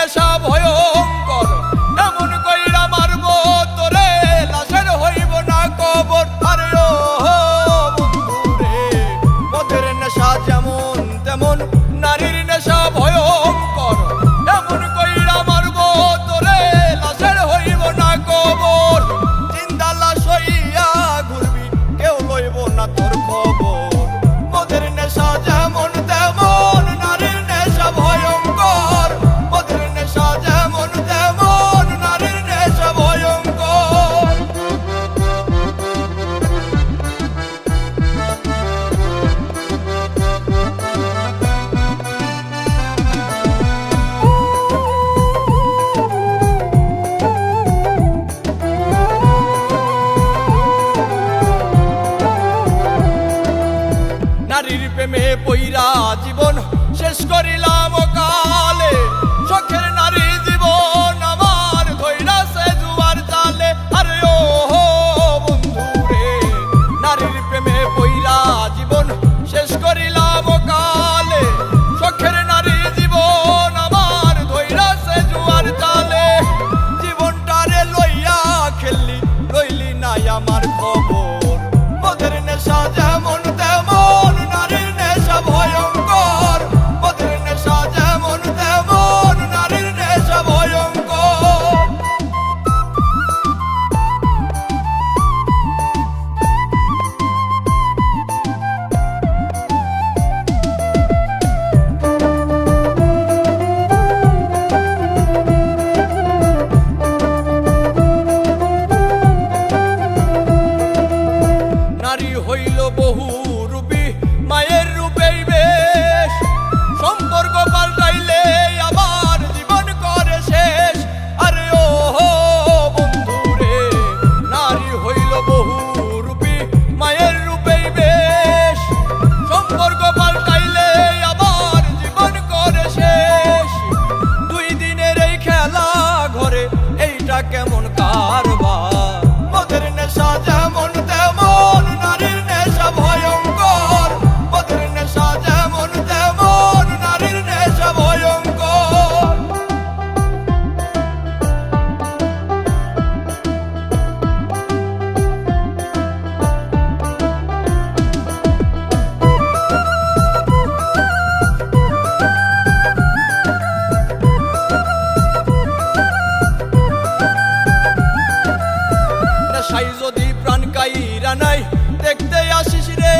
নেশা ভয়ঙ্কর, এমন কইরা মারবো তোরে লাশের হইব না কবর। আরে ও বন্ধুরে, মদের নেশা যেমন তেমন নারীর নেশা ভয়ঙ্কর, এমন কইরা মারবো তোরে লাশের হইব না কবর। জিন্দা লাশ হইয়া ঘুরবি, কেউ লইব না তোর খবর। মদের নেশা যেমন তেমন নারীর নেশা ভয়ঙ্কর, মদের নেশা যেমন তেমন নারীর নেশা ভয়ঙ্কর। নারীর প্রেমে পইরা জীবন শেষ করিলাম কালে, শখের নারী জীবন আমার ধইরাছে জুয়ার জালে। আরে ও বন্ধুরে, নারীর প্রেমে পইরা জীবন শেষ করিলাম কালে, শখের নারী জীবন আমার ধইরাছে জুয়ার জালে। জীবনটারে লইয়া খেললি, লইলি নাই আমার খবর। মদের নেশা যেমন তেমন নারীর নেশা ভয়ঙ্কর, মদের নেশা যেমন তেমন নারীর নেশা ভয়ঙ্কর। নারী হইল বহু রূপী, মায়ের রূপেই বেশ, সম্পর্ক পাল্টাইলে আবার জীবন করে শেষ। আরে ও বন্ধুরে, নারী হইল বহু রূপী, মায়ের রূপেই বেশ, সম্পর্ক পাল্টাইলে আবার জীবন করে শেষ। দুই দিনের এই খেলা ঘরে এইটা কেমন কারবার। মদের নেশা যেমন তেমন নারীর নেশা ভয়ঙ্কর, মদের নেশা যেমন তেমন নারীর নেশা ভয়ঙ্কর। নেশাই যদি প্রাণ কাইরা নাই, দেখতে আসিস রে